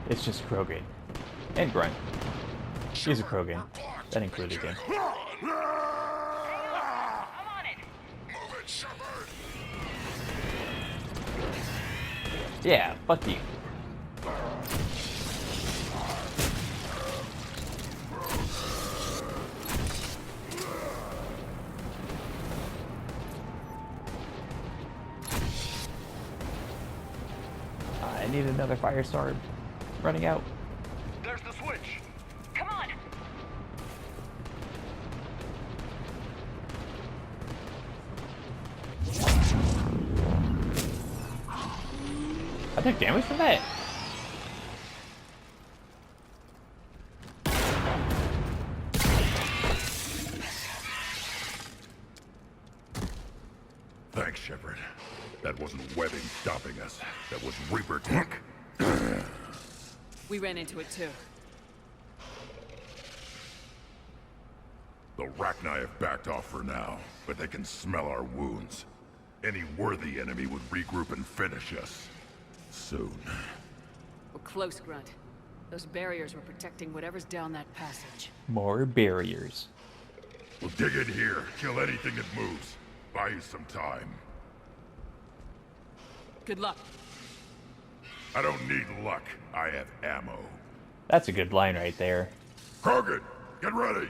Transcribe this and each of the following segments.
It's just Krogan. And Grunt. He's a Krogan. That included him. I'm on it. Move it, Shepard! Yeah, fuck you. I need another firestorm. Running out. There's the switch! Come on. I took damage from that. Thanks, Shepard. That wasn't webbing stopping us. That was Reaper tech. We ran into it too. The Rachni have backed off for now, but they can smell our wounds. Any worthy enemy would regroup and finish us. Soon. We're close, Grunt. Those barriers were protecting whatever's down that passage. More barriers. We'll dig in here, kill anything that moves. Buy you some time. Good luck. I don't need luck. I have ammo. That's a good line right there. Krogan, get ready!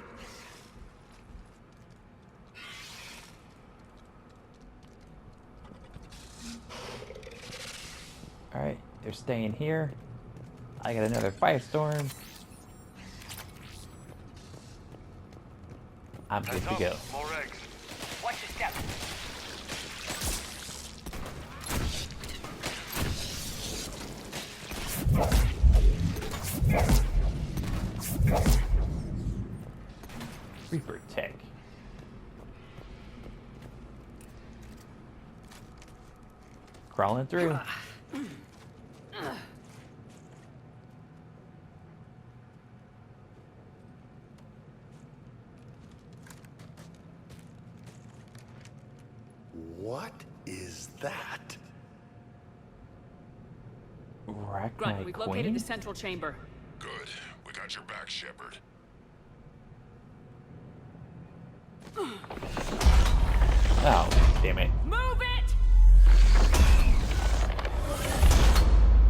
Alright, they're staying here. I got another firestorm. I'm good to go. More eggs. Watch your step. Reaper tech. Crawling through. What is that? Rachni Grunt, we've located Queen? the central chamber. Good. We got your back, Shepard. Oh, damn it. Move it!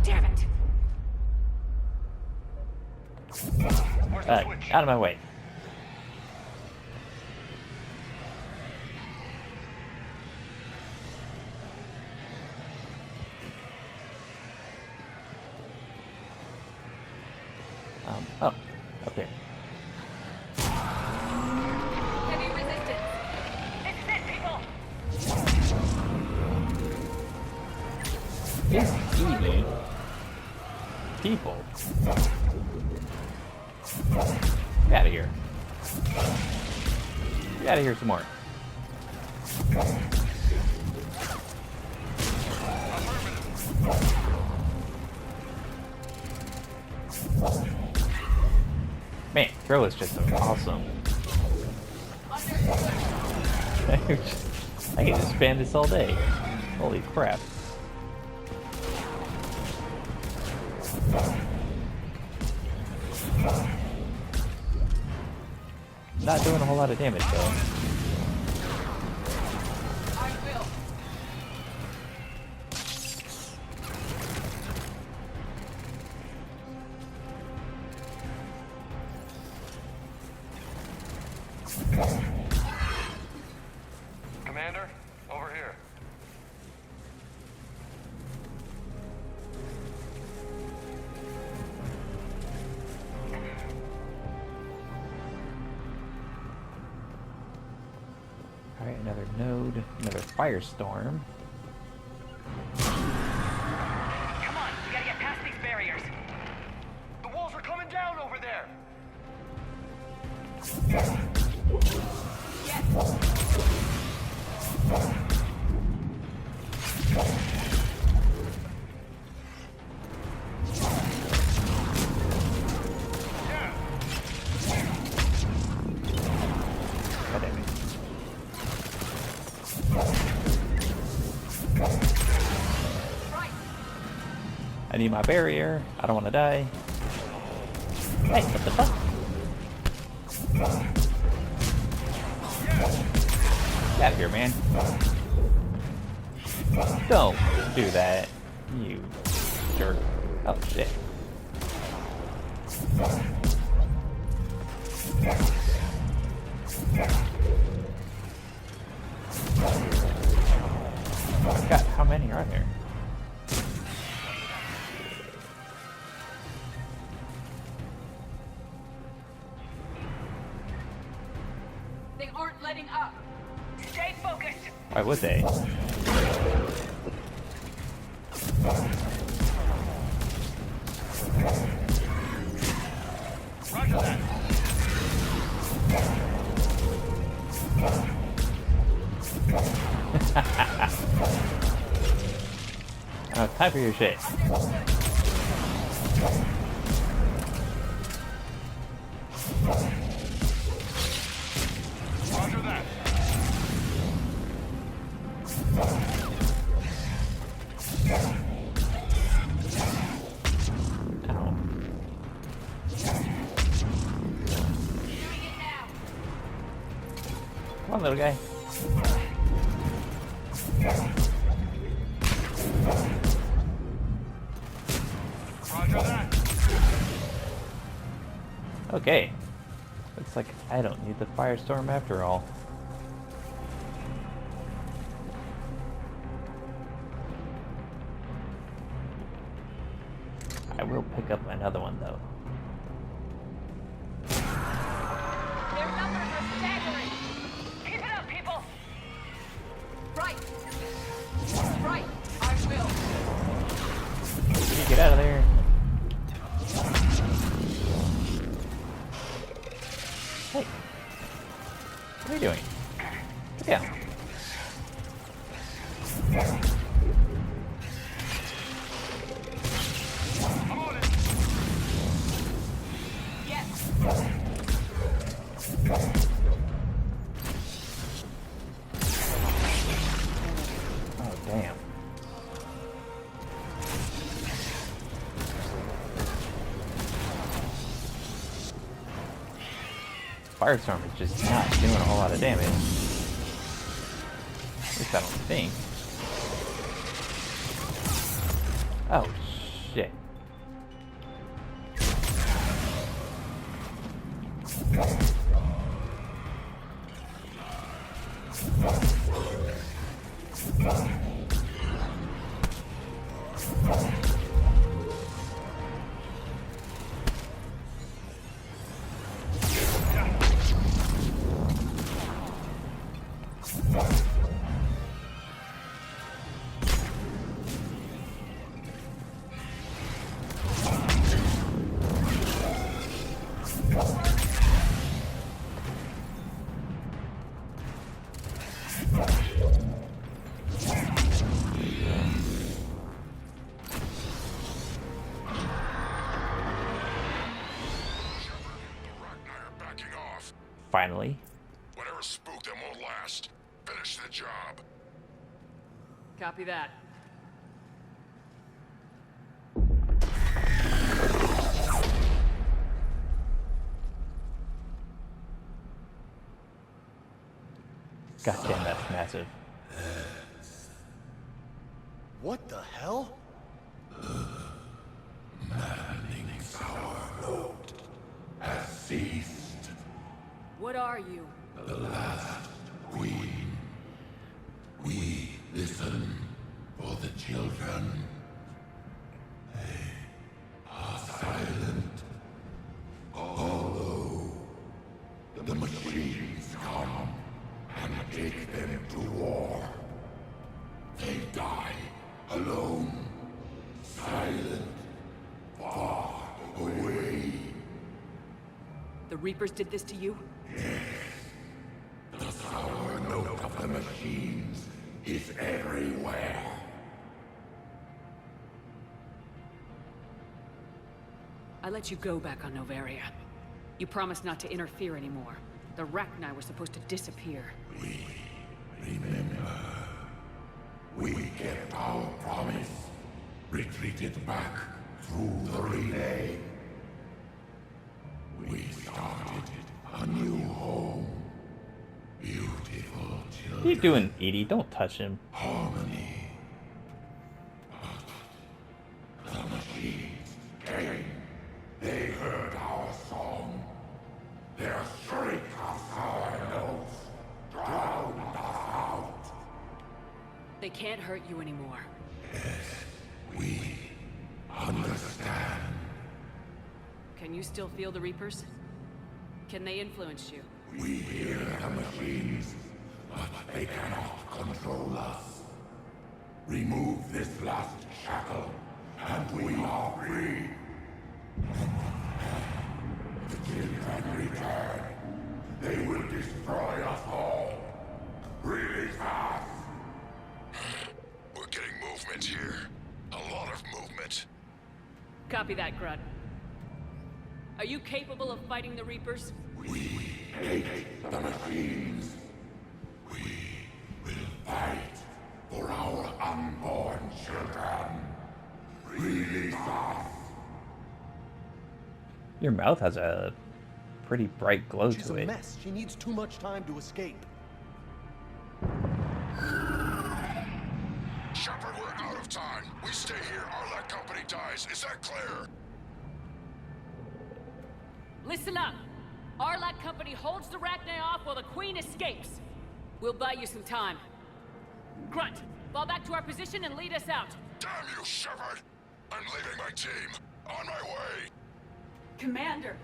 Damn it. Where's the switch? Out of my way. Oh, okay. Heavy resistance. This is it, people. It's easy. People. Get out of here. Get out of here some more. Man, throw is just awesome. I can just spam this all day. Holy crap. Not doing a whole lot of damage though. I will. Commander, over here. Alright, another node, another firestorm. Come on, we gotta get past these barriers. The walls are coming down over there! God damn it. I need my barrier. I don't want to die. Hey, what the fuck? Get out of here, man. Don't do that. You jerk. Oh, shit. Oh my god, how many are there? They aren't letting up. Stay focused. Why would they? Roger that. Oh, time for your shit. Roger that. Ow. Doing it now. Come on, little guy. Roger that. Okay. Looks like I don't need the firestorm after all. I will pick up another one though. Their numbers are staggering. Keep it up, people. Right. Right. I will. Can you get out of there? Hey. What are you doing? Get down. I'm on it. Yes. Oh, damn. Firestorm is just not doing a whole lot of damage. At least I don't think. Oh, shit. Finally. Whatever spooked them won't last. Finish the job. Copy that. God damn, that's massive. What the hell? Has ceased. What are you? The last queen. We listen for the children. They are silent. Although the machines come and take them to war, they die alone, silent, far away. The Reapers did this to you? The sour note of the machines is everywhere. I let you go back on Novaria. You promised not to interfere anymore. The Rachni were supposed to disappear. Remember, we kept our promise. retreated back through the relay. We started a new home. Beautiful What are children. you doing, Edie? Don't touch him. Harmony. But the machines came. They heard our song. Their shriek of sour notes drowned us out. They can't hurt you anymore. We understand. Can you still feel the Reapers? Can they influence you? We hear the machines, but they cannot control us. Remove this last shackle, and we are free. The children return. They will destroy us all. Release us! We're getting movement here. A lot of movement. Copy that, Grunt. Are you capable of fighting the Reapers? We hate the machines. We will fight for our unborn children. Release us! Your mouth has a pretty bright glow She's to a it. mess. She needs too much time to escape. Shepard, we're out of time. We stay here, our Let company dies. Is that clear? Listen up! Arlac Company holds the Rachni off while the Queen escapes. We'll buy you some time. Grunt, fall back to our position and lead us out. Damn you, Shepard! I'm leaving my team. On my way. Commander!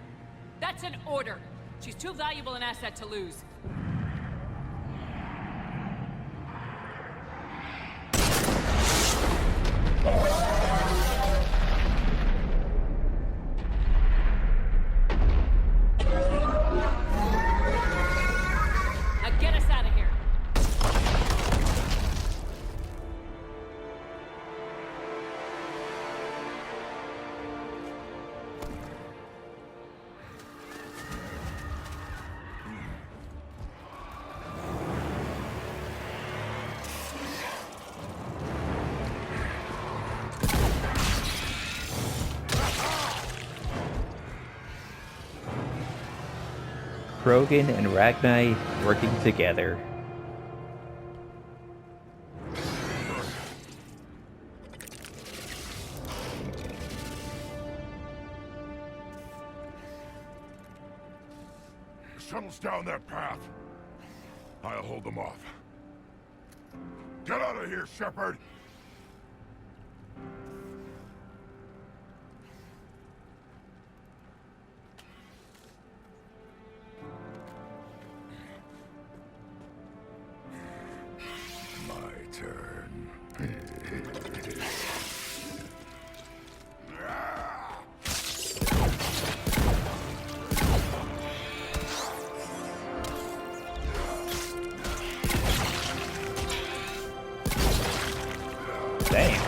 That's an order! She's too valuable an asset to lose. Now get us out of here! Krogan and Rachni working together. Shuttle's down that path. I'll hold them off. Get out of here, Shepard! My turn. Dang.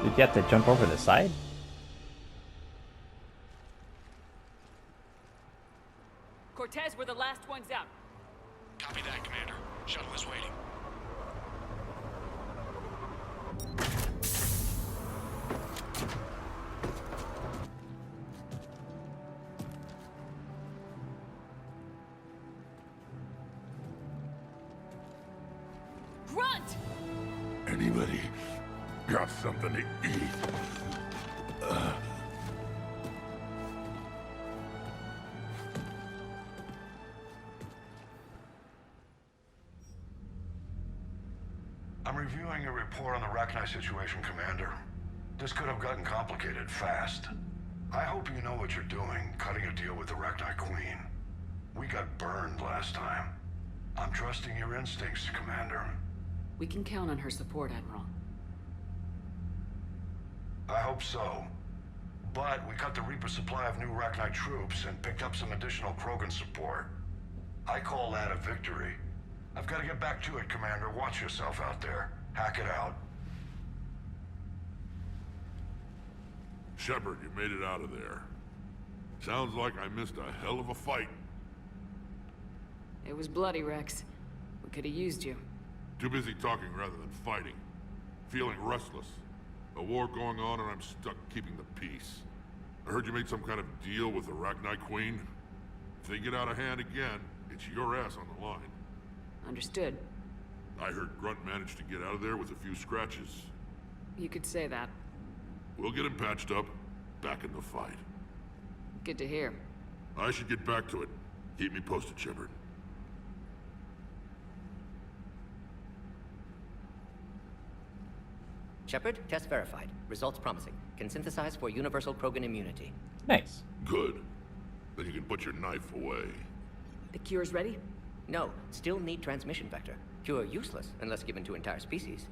Did you have to jump over the side? Cortez, we're the last ones out. Copy that, Commander. Shuttle is waiting. Grunt! Anybody got something to eat? I'm reviewing your report on the Rachni situation, Commander. This could have gotten complicated fast. I hope you know what you're doing, cutting a deal with the Rachni Queen. We got burned last time. I'm trusting your instincts, Commander. We can count on her support, Admiral. I hope so. But we cut the Reaper supply of new Rachni troops and picked up some additional Krogan support. I call that a victory. I've got to get back to it, Commander. Watch yourself out there. Hack it out. Shepard, you made it out of there. Sounds like I missed a hell of a fight. It was bloody, Rex. We could have used you. Too busy talking rather than fighting. Feeling restless. A war going on and I'm stuck keeping the peace. I heard you made some kind of deal with the Rachni Queen. If they get out of hand again, it's your ass on the line. Understood. I heard Grunt managed to get out of there with a few scratches. You could say that. We'll get him patched up, back in the fight. Good to hear. I should get back to it. Keep me posted, Shepard. Shepard, test verified. Results promising. Can synthesize for universal Krogan immunity. Nice. Good. Then you can put your knife away. The cure's ready? No, still need transmission vector. Cure useless unless given to entire species.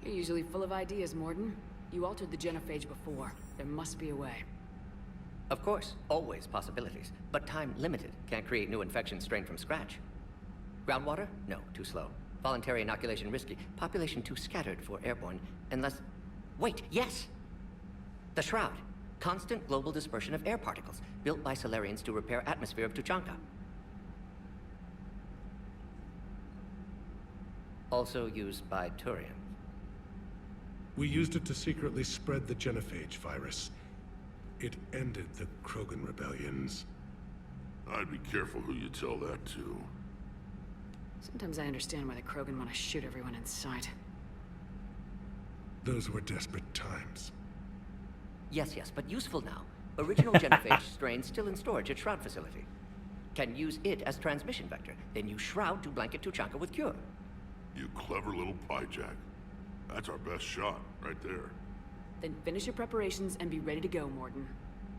You're usually full of ideas, Morden. You altered the genophage before. There must be a way. Of course, always possibilities, but time limited. Can't create new infection strain from scratch. Groundwater? No, too slow. Voluntary inoculation risky. Population too scattered for airborne, unless... Wait, yes! The Shroud. Constant global dispersion of air particles, built by Solarians to repair atmosphere of Tuchanka. Also used by Turians. We used it to secretly spread the genophage virus. It ended the Krogan rebellions. I'd be careful who you tell that to. Sometimes I understand why the Krogan want to shoot everyone in sight. Those were desperate times. Yes, but useful now. Original genophage strain still in storage at Shroud facility. Can use it as transmission vector, then use Shroud to blanket Tuchanka with cure. You clever little pyjack. That's our best shot, right there. Then finish your preparations and be ready to go, Morden.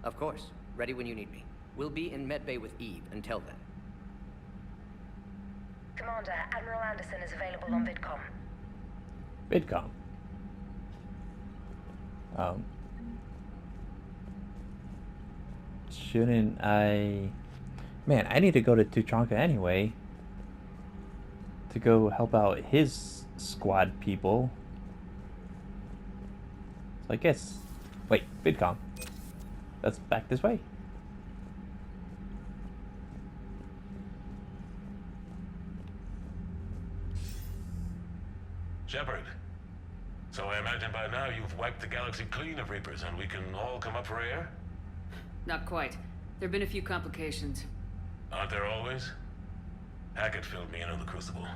Of course. Ready when you need me. We'll be in medbay with Eve until then. Commander, Admiral Anderson is available on VidCom. VidCom. Shouldn't I... Man, I need to go to Tuchanka anyway. To go help out his squad people. So I guess... Wait, VidCom. That's back this way. Shepard. So I imagine by now you've wiped the galaxy clean of Reapers and we can all come up for air? Not quite. There have been a few complications. Aren't there always? Hackett filled me in on the Crucible.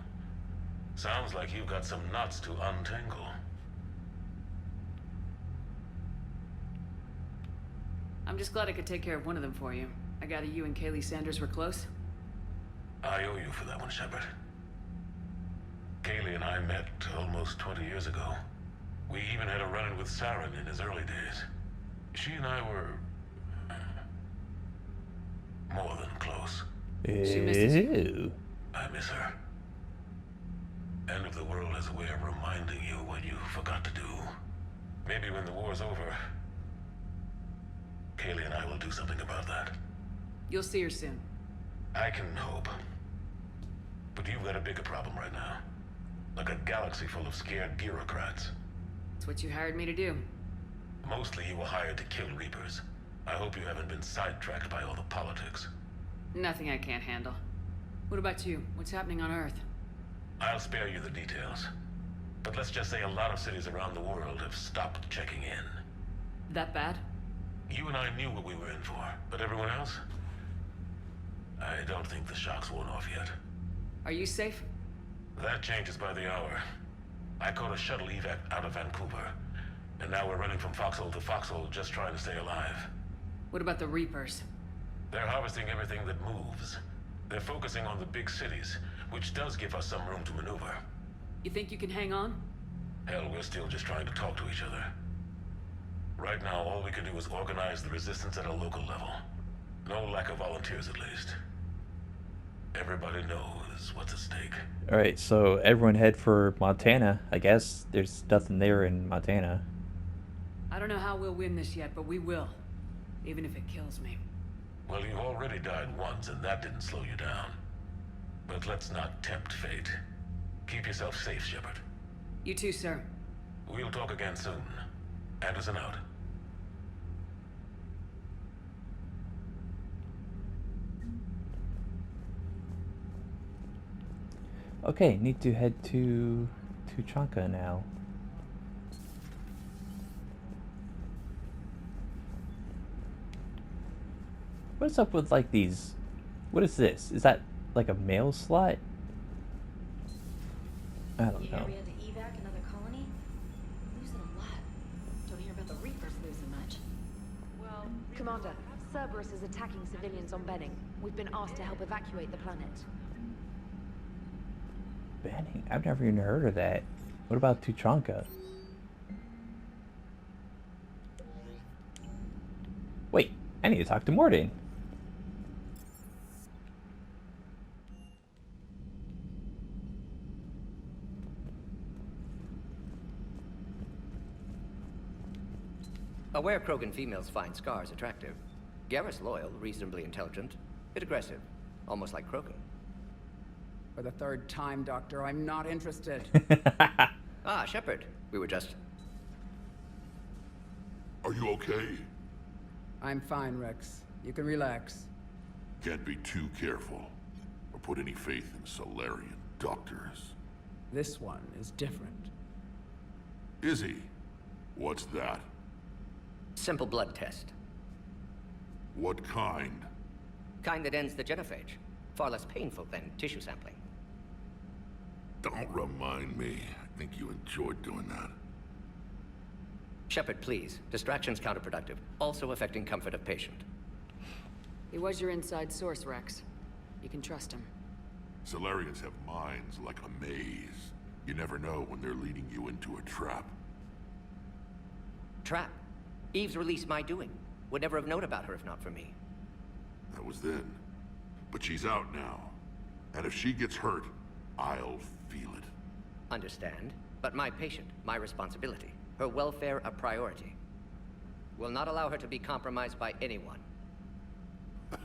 Sounds like you've got some knots to untangle. I'm just glad I could take care of one of them for you. I gather you and Kaylee Sanders were close? I owe you for that one, Shepard. Kaylee and I met almost 20 years ago. We even had a run-in with Saren in his early days. She and I were... more than close. She misses you. I miss her. End of the world has a way of reminding you what you forgot to do. Maybe when the war's over, Kaylee and I will do something about that. You'll see her soon. I can hope. But you've got a bigger problem right now. Like a galaxy full of scared bureaucrats. It's what you hired me to do. Mostly you were hired to kill Reapers. I hope you haven't been sidetracked by all the politics. Nothing I can't handle. What about you? What's happening on Earth? I'll spare you the details. But let's just say a lot of cities around the world have stopped checking in. That bad? You and I knew what we were in for, but everyone else? I don't think the shock's worn off yet. Are you safe? That changes by the hour. I caught a shuttle evac out of Vancouver, and now we're running from foxhole to foxhole just trying to stay alive. What about the Reapers? They're harvesting everything that moves. They're focusing on the big cities, which does give us some room to maneuver. You think you can hang on? Hell, we're still just trying to talk to each other. Right now, all we can do is organize the resistance at a local level. No lack of volunteers, at least. Everybody knows what's at stake. Alright, so everyone head for Montana. I guess there's nothing there in Montana. I I don't know how we'll win this yet, but we will. Even if it kills me. Well, you already died once, and that didn't slow you down. But let's not tempt fate. Keep yourself safe, Shepard. You too, sir. We'll talk again soon. Anderson out. Okay, need to head to Tuchanka now. What's up with like these? What is this? Is that like a mail slot? I don't You know. hear we had to evac another colony? Losing a lot. Don't hear about the Reapers losing much. Well, Commander, Cerberus is attacking civilians on Benning. We've been asked to help evacuate the planet. Benning? I've never even heard of that. What about Tuchanka? Wait, I need to talk to Morden. Aware Krogan females find scars attractive. Garrus loyal, reasonably intelligent, bit aggressive, almost like Krogan. For the third time, Doctor, I'm not interested. Ah, Shepard. We were just... Are you okay? I'm fine, Rex. You can relax. Can't be too careful, or put any faith in Solarian doctors. This one is different. Is he? What's that? Simple blood test. What kind? Kind that ends the genophage. Far less painful than tissue sampling. Don't remind me. I think you enjoyed doing that. Shepard, please. Distraction's counterproductive. Also affecting comfort of patient. He was your inside source, Rex. You can trust him. Solarians have minds like a maze. You never know when they're leading you into a trap. Trap? Eve's release my doing. Would never have known about her if not for me. That was then. But she's out now. And if she gets hurt, I'll feel it. Understand. But my patient, my responsibility. Her welfare a priority. Will not allow her to be compromised by anyone.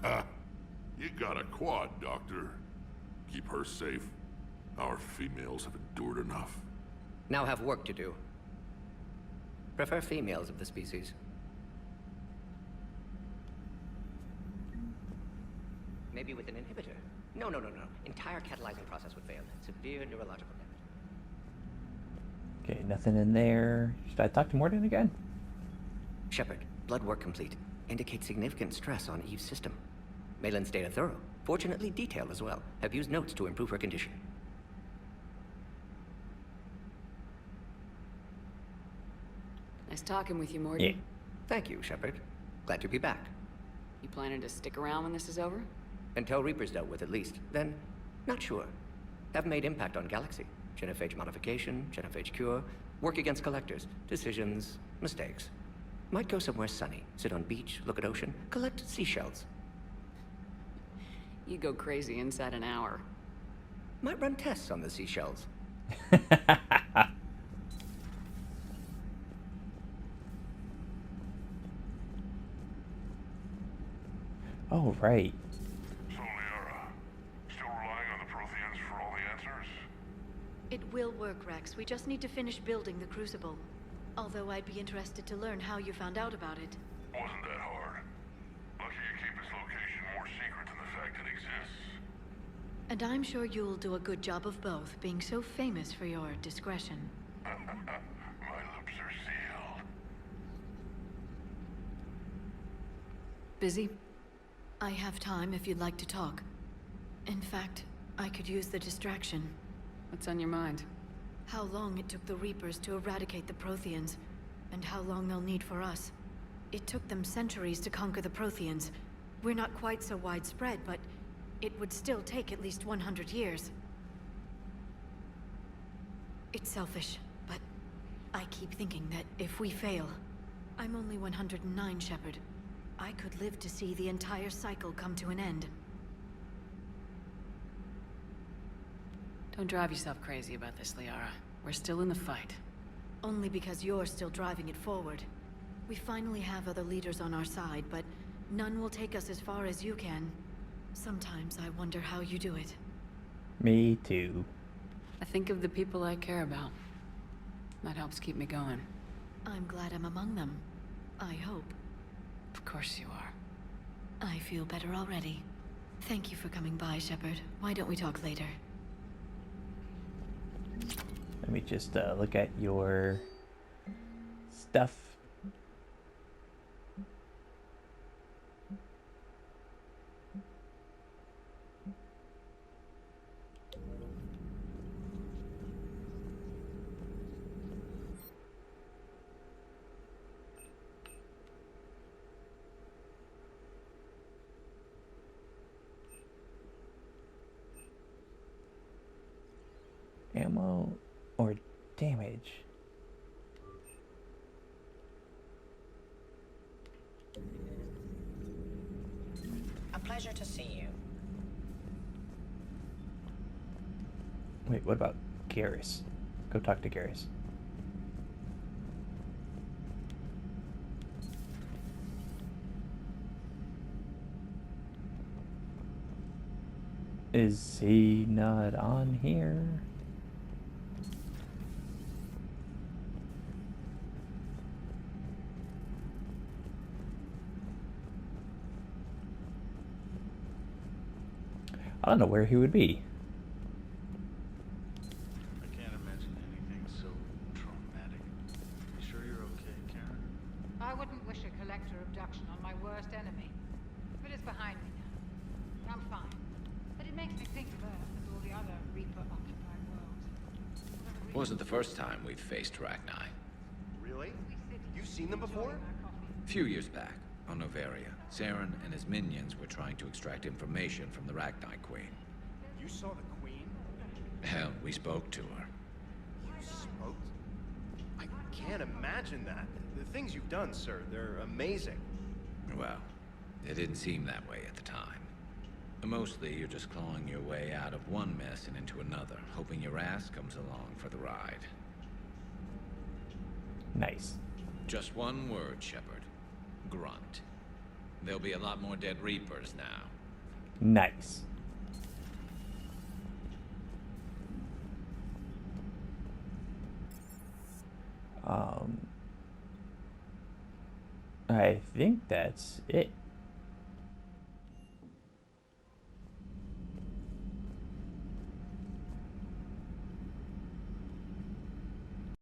You got a quad, Doctor. Keep her safe. Our females have endured enough. Now have work to do. Prefer females of the species. Maybe with an inhibitor. No. Entire catalyzing process would fail. Severe neurological damage. Okay, nothing in there. Should I talk to Morden again? Shepard, blood work complete. Indicates significant stress on Eve's system. Malin's data thorough. Fortunately detailed as well. Have used notes to improve her condition. Nice talking with you, Morden. Yeah. Thank you, Shepard. Glad to be back. You planning to stick around when this is over? Until Reaper's dealt with, at least. Then, not sure. Have made impact on Galaxy. Genophage modification, genophage cure, work against collectors, decisions, mistakes. Might go somewhere sunny, sit on beach, look at ocean, collect seashells. You go crazy inside an hour. Might run tests on the seashells. Oh, right. So, Liara, still relying on the Protheans for all the answers? It will work, Rex. We just need to finish building the Crucible. Although I'd be interested to learn how you found out about it. Wasn't that hard. Lucky you keep its location more secret than the fact it exists. And I'm sure you'll do a good job of both, being so famous for your discretion. My lips are sealed. Busy? I have time if you'd like to talk. In fact, I could use the distraction. What's on your mind? How long it took the Reapers to eradicate the Protheans, and how long they'll need for us. It took them centuries to conquer the Protheans. We're not quite so widespread, but it would still take at least 100 years. It's selfish, but I keep thinking that if we fail... I'm only 109, Shepard. I could live to see the entire cycle come to an end. Don't drive yourself crazy about this, Liara. We're still in the fight. Only because you're still driving it forward. We finally have other leaders on our side, but none will take us as far as you can. Sometimes I wonder how you do it. Me too. I think of the people I care about. That helps keep me going. I'm glad I'm among them. I hope. Of course you are. I feel better already. Thank you for coming by, Shepard. Why don't we talk later? Let me just look at your stuff. Ammo or damage? A pleasure to see you. Wait, what about Garrus? Go talk to Garrus. Is he not on here? I don't know where he would be. I can't imagine anything so traumatic. You sure you're okay, Karen? I wouldn't wish a collector abduction on my worst enemy. But it's behind me now. I'm fine. But it makes me think of Earth and all the other Reaper-occupied worlds. Wasn't the first time we'd faced Rachni. Really? You've seen them before? A few years back, on Novaria, Saren and his minions were trying to extract information from the Rachni Queen. You saw the Queen? Hell, we spoke to her. You spoke? I can't imagine that. The things you've done, sir, they're amazing. Well, it didn't seem that way at the time. Mostly, you're just clawing your way out of one mess and into another, hoping your ass comes along for the ride. Nice. Just one word, Shepard. Grunt. There'll be a lot more dead Reapers now. Nice. I think that's it.